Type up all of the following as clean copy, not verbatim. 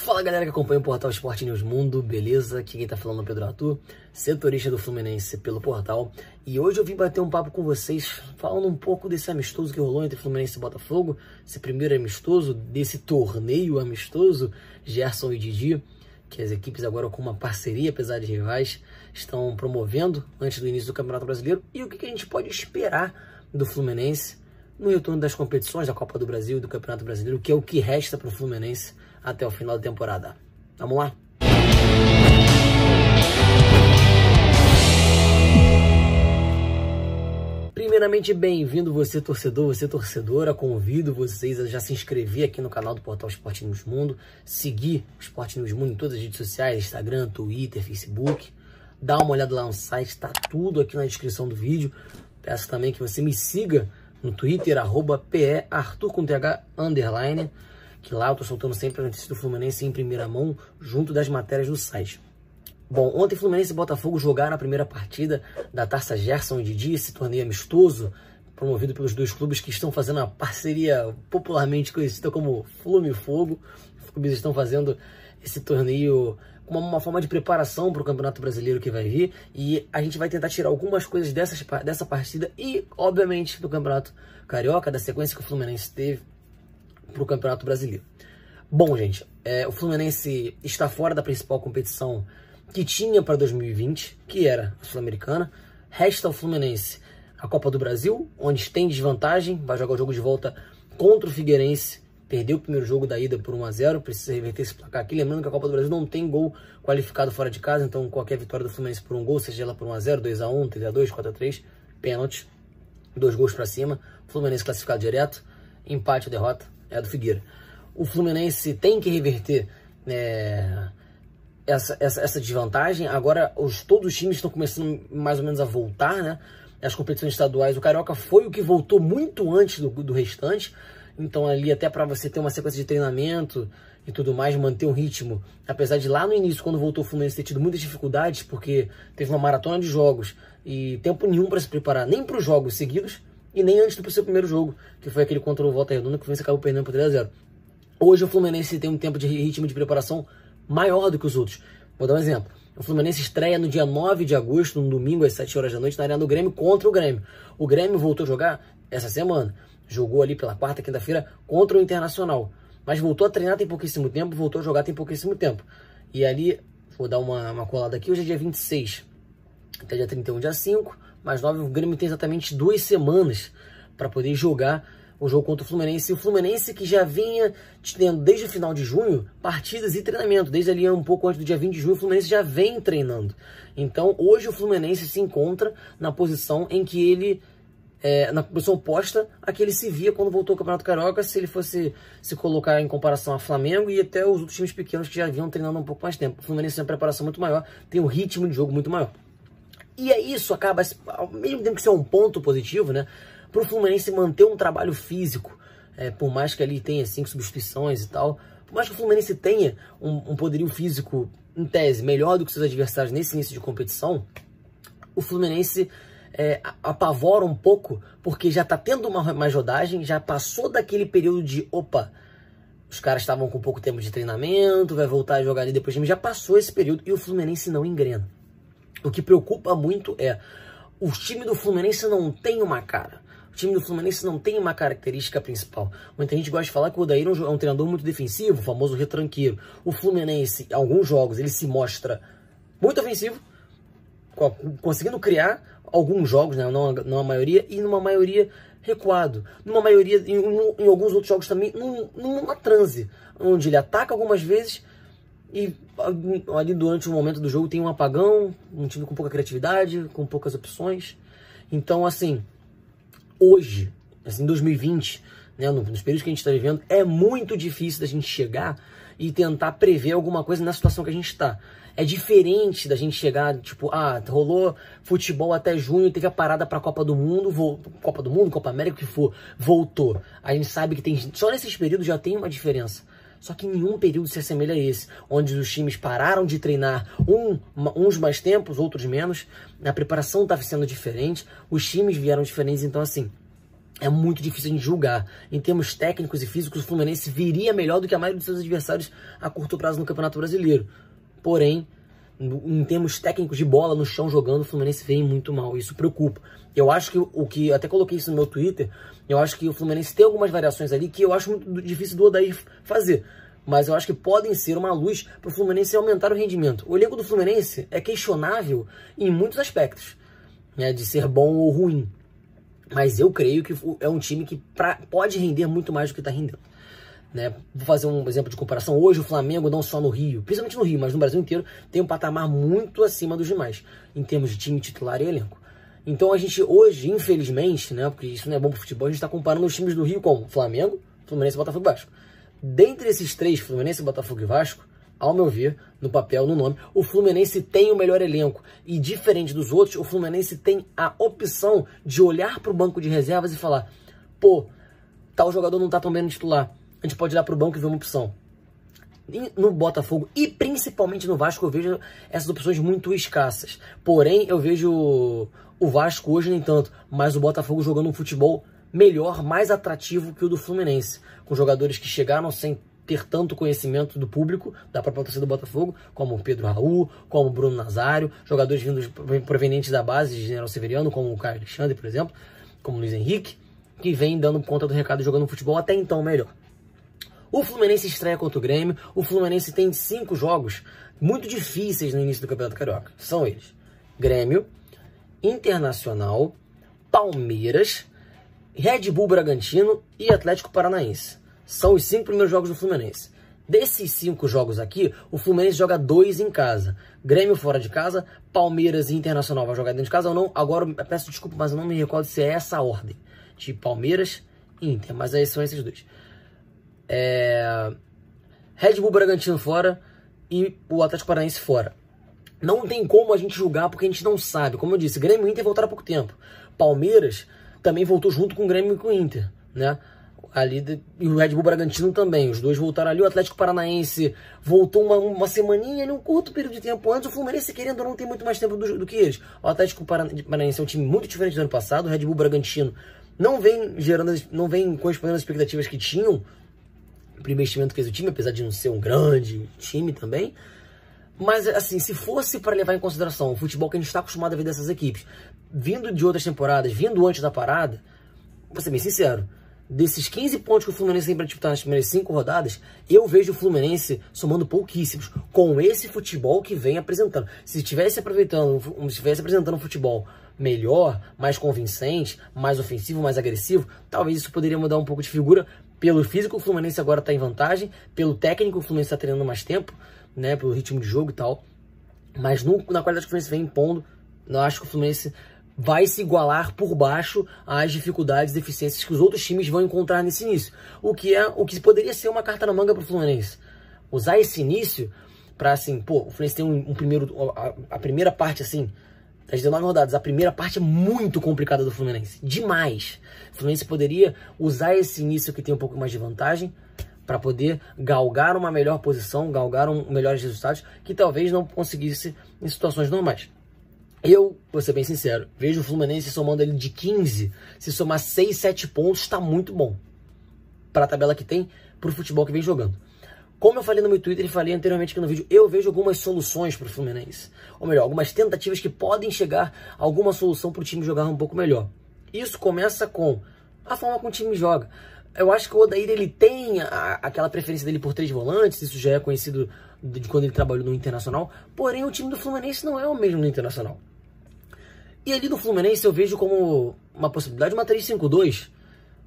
Fala galera que acompanha o portal Sport News Mundo, beleza? Aqui quem tá falando é o Pedro Arthur, setorista do Fluminense pelo portal. E hoje eu vim bater um papo com vocês, falando um pouco desse amistoso que rolou entre Fluminense e Botafogo, esse primeiro amistoso, desse torneio amistoso, Gerson e Didi, que as equipes agora com uma parceria, apesar de rivais, estão promovendo antes do início do Campeonato Brasileiro. E o que a gente pode esperar do Fluminense no retorno das competições da Copa do Brasil e do Campeonato Brasileiro, que é o que resta para o Fluminense até o final da temporada. Vamos lá? Primeiramente, bem-vindo você torcedor, você torcedora, convido vocês a já se inscrever aqui no canal do portal Sport News Mundo, seguir o Sport News Mundo em todas as redes sociais, Instagram, Twitter, Facebook, dá uma olhada lá no site, tá tudo aqui na descrição do vídeo. Peço também que você me siga no Twitter, @PEArthur com TH _, que lá eu tô soltando sempre a notícia do Fluminense em primeira mão, junto das matérias do site. Bom, ontem Fluminense e Botafogo jogaram a primeira partida da Taça Gerson e Didi, esse torneio amistoso, promovido pelos dois clubes que estão fazendo uma parceria popularmente conhecida como Flume e Fogo. Os clubes estão fazendo esse torneio como uma forma de preparação para o Campeonato Brasileiro que vai vir, e a gente vai tentar tirar algumas coisas dessa partida e, obviamente, do Campeonato Carioca, da sequência que o Fluminense teve para o Campeonato Brasileiro. Bom, gente, o Fluminense está fora da principal competição que tinha para 2020, que era a Sul-Americana. Resta ao Fluminense a Copa do Brasil, onde tem desvantagem, vai jogar o jogo de volta contra o Figueirense. Perdeu o primeiro jogo da ida por 1-0, precisa reverter esse placar aqui. Lembrando que a Copa do Brasil não tem gol qualificado fora de casa, então qualquer vitória do Fluminense por um gol, seja ela por 1-0, 2-1, 3-2, 4-3, pênalti, 2 gols para cima, Fluminense classificado direto, empate ou derrota é a do Figueira. O Fluminense tem que reverter essa desvantagem. Agora todos os times estão começando mais ou menos a voltar, né? As competições estaduais, o Carioca foi o que voltou muito antes do restante. Então ali até para você ter uma sequência de treinamento e tudo mais, manter um ritmo, apesar de lá no início, quando voltou o Fluminense, ter tido muitas dificuldades, porque teve uma maratona de jogos e tempo nenhum para se preparar, nem para os jogos seguidos e nem antes do seu primeiro jogo, que foi aquele contra o Volta Redonda, que o Fluminense acabou perdendo por 3-0. Hoje o Fluminense tem um tempo de ritmo de preparação maior do que os outros. Vou dar um exemplo. O Fluminense estreia no dia 9 de agosto, no domingo, às 7 horas da noite, na Arena do Grêmio, contra o Grêmio. O Grêmio voltou a jogar essa semana. Jogou ali pela quarta, quinta-feira, contra o Internacional. Mas voltou a treinar tem pouquíssimo tempo, voltou a jogar tem pouquíssimo tempo. E ali, vou dar uma colada aqui, hoje é dia 26, até dia 31, dia 5, mais 9, o Grêmio tem exatamente 2 semanas para poder jogar o jogo contra o Fluminense. E o Fluminense que já vinha tendo desde o final de junho partidas e treinamento. Desde ali um pouco antes do dia 20 de junho, o Fluminense já vem treinando. Então hoje o Fluminense se encontra na posição em que ele, na posição oposta a que ele se via quando voltou ao Campeonato Carioca, se ele fosse se colocar em comparação a Flamengo e até os outros times pequenos que já vinham treinando um pouco mais tempo. O Fluminense tem uma preparação muito maior, tem um ritmo de jogo muito maior. E isso acaba, ao mesmo tempo que isso é um ponto positivo, né, para o Fluminense manter um trabalho físico, por mais que ali tenha 5 substituições e tal, por mais que o Fluminense tenha um poderio físico, em tese, melhor do que seus adversários nesse início de competição, o Fluminense apavora um pouco, porque já está tendo mais rodagem, já passou daquele período de, opa, os caras estavam com pouco tempo de treinamento, vai voltar a jogar ali depois, já passou esse período e o Fluminense não engrena. O que preocupa muito é, o time do Fluminense não tem uma cara. O time do Fluminense não tem uma característica principal. Muita gente gosta de falar que o Odair é um treinador muito defensivo, o famoso retranqueiro. O Fluminense, em alguns jogos, ele se mostra muito ofensivo, conseguindo criar alguns jogos, né, não a maioria, e numa maioria recuado. Numa maioria, em alguns outros jogos também, numa transe, onde ele ataca algumas vezes e ali durante o momento do jogo tem um apagão, um time com pouca criatividade, com poucas opções. Então, assim, hoje, assim, em 2020, né, nos períodos que a gente está vivendo, é muito difícil da gente chegar e tentar prever alguma coisa na situação que a gente está. É diferente da gente chegar, tipo, rolou futebol até junho, teve a parada para a Copa do Mundo, Copa América, o que for, voltou. A gente sabe que só nesses períodos já tem uma diferença. Só que nenhum período se assemelha a esse, onde os times pararam de treinar, uns mais tempos, outros menos, a preparação estava sendo diferente, os times vieram diferentes. Então, assim, é muito difícil a gente julgar. Em termos técnicos e físicos, o Fluminense viria melhor do que a maioria dos seus adversários a curto prazo no Campeonato Brasileiro. Porém, em termos técnicos de bola no chão jogando, o Fluminense vem muito mal. Isso preocupa. Eu acho que o que até coloquei isso no meu Twitter, eu acho que o Fluminense tem algumas variações ali que eu acho muito difícil do Odair fazer. Mas eu acho que podem ser uma luz para o Fluminense aumentar o rendimento. O elenco do Fluminense é questionável em muitos aspectos, né, de ser bom ou ruim. Mas eu creio que é um time que pode render muito mais do que está rendendo. Né? Vou fazer um exemplo de comparação. Hoje o Flamengo, não só no Rio, principalmente no Rio, mas no Brasil inteiro, tem um patamar muito acima dos demais, em termos de time titular e elenco. Então a gente hoje, infelizmente, né, porque isso não é bom para o futebol, a gente está comparando os times do Rio como Flamengo, Fluminense, Botafogo e Vasco. Dentre esses três, Fluminense, Botafogo e Vasco, ao meu ver, no papel, no nome, o Fluminense tem o melhor elenco. E diferente dos outros, o Fluminense tem a opção de olhar para o banco de reservas e falar: pô, tal jogador não tá tão bem no titular. A gente pode olhar para o banco e ver uma opção. E no Botafogo e principalmente no Vasco eu vejo essas opções muito escassas. Porém, eu vejo o Vasco hoje nem tanto, mas o Botafogo jogando um futebol melhor, mais atrativo que o do Fluminense. Com jogadores que chegaram sem ter tanto conhecimento do público, da própria torcida do Botafogo, como o Pedro Raul, como o Bruno Nazário, jogadores vindos provenientes da base de General Severiano, como o Caio Alexandre, por exemplo, como o Luiz Henrique, que vem dando conta do recado jogando um futebol até então melhor. O Fluminense estreia contra o Grêmio. O Fluminense tem 5 jogos muito difíceis no início do Campeonato Carioca. São eles: Grêmio, Internacional, Palmeiras, Red Bull Bragantino e Atlético Paranaense. São os 5 primeiros jogos do Fluminense. Desses 5 jogos aqui, o Fluminense joga 2 em casa. Grêmio fora de casa, Palmeiras e Internacional vai jogar dentro de casa ou não. Agora, eu peço desculpa, mas eu não me recordo se é essa a ordem. De Palmeiras e Inter, mas aí são esses dois. Red Bull Bragantino fora e o Atlético Paranaense fora. Não tem como a gente julgar porque a gente não sabe. Como eu disse, Grêmio e Inter voltaram há pouco tempo. Palmeiras também voltou junto com o Grêmio e com o Inter, né? E o Red Bull Bragantino também. Os dois voltaram ali. O Atlético Paranaense voltou uma semaninha em um curto período de tempo antes. O Fluminense, querendo ou não, tem muito mais tempo do que eles. O Atlético Paranaense é um time muito diferente do ano passado. O Red Bull Bragantino não vem correspondendo às expectativas que tinham pro investimento que fez o time, apesar de não ser um grande time também. Mas, assim, se fosse para levar em consideração o futebol que a gente está acostumado a ver dessas equipes, vindo de outras temporadas, vindo antes da parada, vou ser bem sincero, desses 15 pontos que o Fluminense tem para disputar nas primeiras 5 rodadas, eu vejo o Fluminense somando pouquíssimos, com esse futebol que vem apresentando. Se estivesse apresentando um futebol melhor, mais convincente, mais ofensivo, mais agressivo, talvez isso poderia mudar um pouco de figura. Pelo físico, o Fluminense agora está em vantagem. Pelo técnico, o Fluminense está treinando mais tempo, né? Pelo ritmo de jogo e tal. Mas na qualidade que o Fluminense vem impondo, eu acho que o Fluminense vai se igualar por baixo às dificuldades e deficiências que os outros times vão encontrar nesse início. O que poderia ser uma carta na manga para o Fluminense. Usar esse início para, assim, pô, o Fluminense tem a primeira parte, assim, das 19 rodadas, a primeira parte é muito complicada do Fluminense. Demais. O Fluminense poderia usar esse início que tem um pouco mais de vantagem para poder galgar uma melhor posição, galgar melhores resultados que talvez não conseguisse em situações normais. Eu, vou ser bem sincero, vejo o Fluminense somando ele de 15, se somar 6, 7 pontos, está muito bom. Para a tabela que tem, para o futebol que vem jogando. Como eu falei no meu Twitter e falei anteriormente aqui no vídeo, eu vejo algumas soluções para o Fluminense. Ou melhor, algumas tentativas que podem chegar a alguma solução para o time jogar um pouco melhor. Isso começa com a forma como o time joga. Eu acho que o Odair, ele tem aquela preferência dele por 3 volantes, isso já é conhecido de quando ele trabalhou no Internacional. Porém, o time do Fluminense não é o mesmo no Internacional. E ali no Fluminense eu vejo como uma possibilidade uma 3-5-2,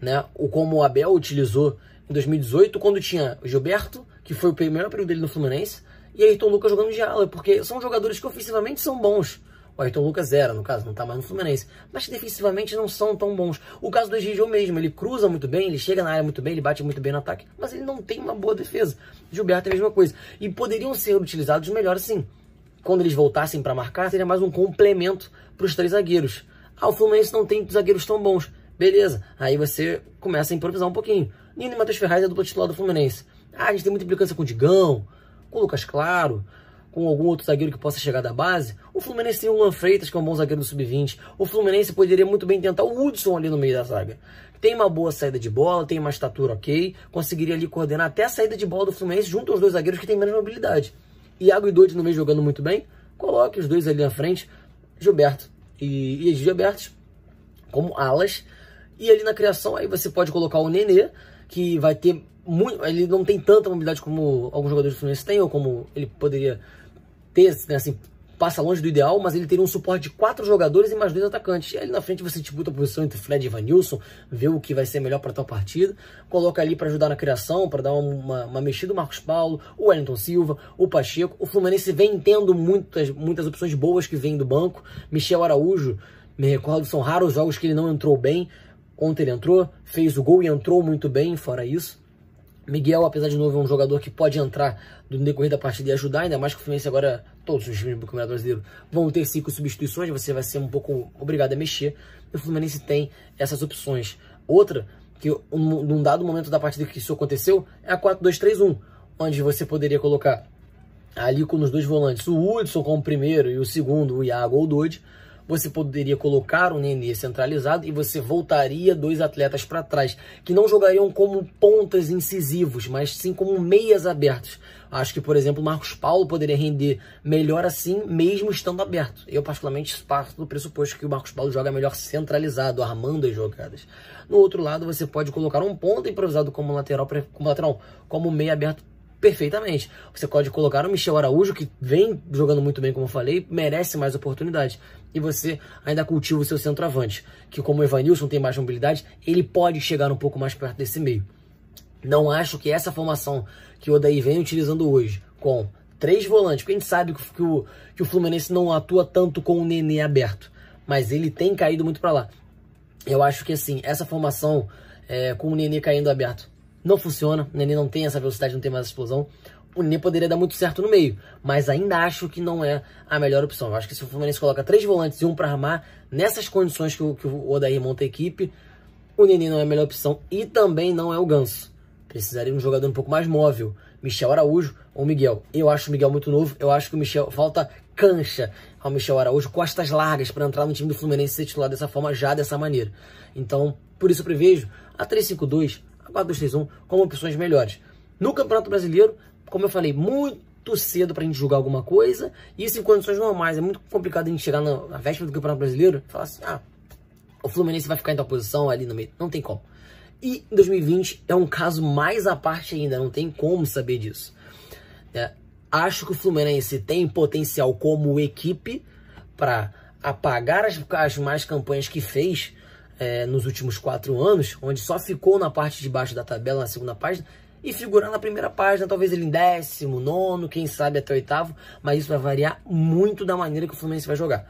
né? Ou como o Abel utilizou em 2018, quando tinha o Gilberto, que foi o melhor período dele no Fluminense, e Ayrton Lucas jogando de ala, porque são jogadores que ofensivamente são bons. O Ayrton Lucas era, no caso, não tá mais no Fluminense, mas defensivamente não são tão bons. O caso do Egídio mesmo, ele cruza muito bem, ele chega na área muito bem, ele bate muito bem no ataque, mas ele não tem uma boa defesa. Gilberto é a mesma coisa. E poderiam ser utilizados melhor sim. Quando eles voltassem para marcar, seria mais um complemento para os 3 zagueiros. Ah, o Fluminense não tem zagueiros tão bons. Beleza, aí você começa a improvisar um pouquinho. Nino e Matheus Ferraz é a dupla titular do Fluminense. Ah, a gente tem muita implicância com o Digão, com o Lucas Claro, com algum outro zagueiro que possa chegar da base. O Fluminense tem o Luan Freitas, que é um bom zagueiro do Sub-20. O Fluminense poderia muito bem tentar o Hudson ali no meio da zaga. tem uma boa saída de bola, tem uma estatura ok, conseguiria ali coordenar até a saída de bola do Fluminense junto aos dois zagueiros que tem menos mobilidade. Iago e Dodi no meio jogando muito bem, coloque os dois ali na frente, Gilberto e Gilberto como alas, e ali na criação aí você pode colocar o Nenê, que vai ter muito, ele não tem tanta mobilidade como alguns jogadores do Fluminense têm, ou como ele poderia ter, né, assim, passa longe do ideal, mas ele teria um suporte de 4 jogadores e mais 2 atacantes. E ali na frente você disputa a posição entre Fred e Evanilson, vê o que vai ser melhor para tal partida, coloca ali para ajudar na criação, para dar uma mexida o Marcos Paulo, o Wellington Silva, o Pacheco. O Fluminense vem tendo muitas opções boas que vêm do banco. Michel Araújo, me recordo, são raros os jogos que ele não entrou bem. Ontem ele entrou, fez o gol e entrou muito bem, fora isso. Miguel, apesar de novo, é um jogador que pode entrar no decorrer da partida e ajudar, ainda mais que o Fluminense agora, todos os times do Campeonato Brasileiro vão ter 5 substituições, você vai ser um pouco obrigado a mexer, e o Fluminense tem essas opções. Outra, que num dado momento da partida que isso aconteceu, é a 4-2-3-1, onde você poderia colocar ali com os dois volantes, o Hudson como primeiro e o segundo, o Iago ou o Dodi. Você poderia colocar o Nenê centralizado e você voltaria 2 atletas para trás, que não jogariam como pontas incisivos, mas sim como meias abertos. Acho que, por exemplo, o Marcos Paulo poderia render melhor assim, mesmo estando aberto. Eu, particularmente, parto do pressuposto que o Marcos Paulo joga melhor centralizado, armando as jogadas. No outro lado, você pode colocar um ponta improvisado como lateral, como meia aberto perfeitamente. Você pode colocar o Michel Araújo, que vem jogando muito bem, como eu falei, merece mais oportunidade. E você ainda cultiva o seu centroavante, que como o Evanilson tem mais mobilidade, ele pode chegar um pouco mais perto desse meio. Não acho que essa formação que o Odair vem utilizando hoje, com 3 volantes, porque a gente sabe que o Fluminense não atua tanto com o Nenê aberto, mas ele tem caído muito para lá. Eu acho que assim, essa formação com o Nenê caindo aberto não funciona, o Nenê não tem essa velocidade, não tem mais explosão. O Nenê poderia dar muito certo no meio, mas ainda acho que não é a melhor opção. Eu acho que se o Fluminense coloca 3 volantes e um para armar, nessas condições que o Odair monta a equipe, o Nenê não é a melhor opção e também não é o Ganso. Precisaria de um jogador um pouco mais móvel, Michel Araújo ou Miguel. Eu acho o Miguel muito novo, eu acho que o Michel, falta cancha ao Michel Araújo, costas largas para entrar no time do Fluminense e ser titular dessa forma, já dessa maneira. Então, por isso eu prevejo a 3-5-2, a 4-2-3-1 como opções melhores. No Campeonato Brasileiro, como eu falei, muito cedo pra gente julgar alguma coisa, e isso em condições normais. É muito complicado a gente chegar na véspera do Campeonato Brasileiro e falar assim, o Fluminense vai ficar em tal posição ali no meio. Não tem como. E em 2020 é um caso mais à parte ainda, não tem como saber disso. Acho que o Fluminense tem potencial como equipe para apagar as más campanhas que fez nos últimos 4 anos, onde só ficou na parte de baixo da tabela, na segunda página, e figurar na primeira página, talvez ele em 19º, quem sabe até 8º, mas isso vai variar muito da maneira que o Fluminense vai jogar.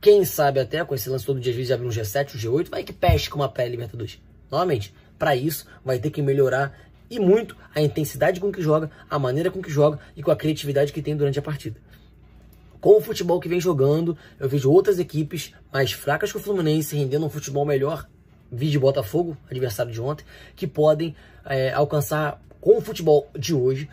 Quem sabe até, com esse lance todo dia, às vezes, abrir um G7, um G8, vai que pesque com uma pré-Libertadores. Novamente, para isso, vai ter que melhorar e muito a intensidade com que joga, a maneira com que joga e com a criatividade que tem durante a partida. Com o futebol que vem jogando, eu vejo outras equipes mais fracas que o Fluminense rendendo um futebol melhor, vi de Botafogo, adversário de ontem, que podem alcançar, com o futebol de hoje,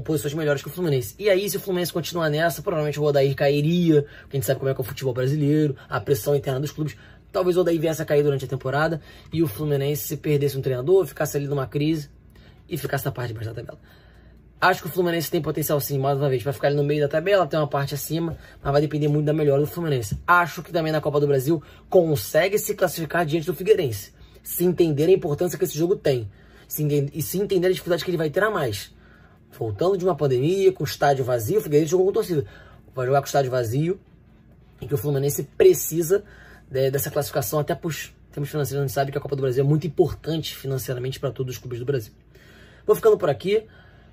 posições melhores que o Fluminense. E aí, se o Fluminense continuar nessa, provavelmente o Odair cairia, porque a gente sabe como é que é o futebol brasileiro, a pressão interna dos clubes. Talvez o Odair viesse a cair durante a temporada e o Fluminense, se perdesse um treinador, ficasse ali numa crise e ficasse na parte de baixo da tabela. Acho que o Fluminense tem potencial sim, mais uma vez, para ficar ali no meio da tabela, tem uma parte acima, mas vai depender muito da melhora do Fluminense. Acho que também na Copa do Brasil consegue se classificar diante do Figueirense, se entender a importância que esse jogo tem, se entender a dificuldade que ele vai ter a mais. Voltando de uma pandemia, com o estádio vazio, o Figueirense jogou com torcida. Vai jogar com o estádio vazio, e que o Fluminense precisa dessa classificação, até por termos financeiros. A gente sabe que a Copa do Brasil é muito importante financeiramente para todos os clubes do Brasil. Vou ficando por aqui.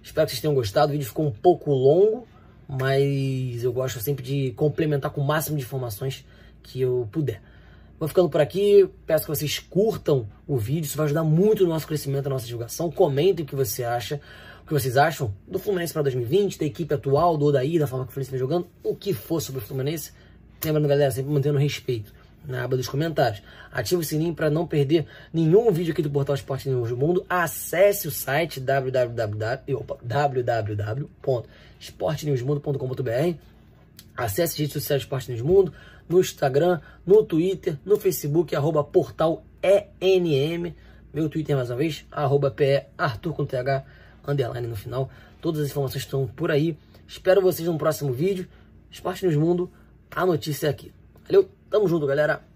Espero que vocês tenham gostado. O vídeo ficou um pouco longo, mas eu gosto sempre de complementar com o máximo de informações que eu puder. Vou ficando por aqui. Peço que vocês curtam o vídeo. Isso vai ajudar muito no nosso crescimento, na nossa divulgação. Comentem o que você acha, o que vocês acham do Fluminense para 2020, da equipe atual, do Odair, da forma que o Fluminense vem jogando, o que for sobre o Fluminense. Lembrando, galera, sempre mantendo respeito na aba dos comentários. Ative o sininho para não perder nenhum vídeo aqui do Portal Esporte News do Mundo. Acesse o site www.esportenewsmundo.com.br. Acesse as redes sociais do Esporte News Mundo, no Instagram, no Twitter, no Facebook, @portal PENM. Meu Twitter, mais uma vez, @PE_Arthur com TH, _ no final. Todas as informações estão por aí. Espero vocês no próximo vídeo. Esporte News Mundo, a notícia é aqui. Valeu, tamo junto, galera.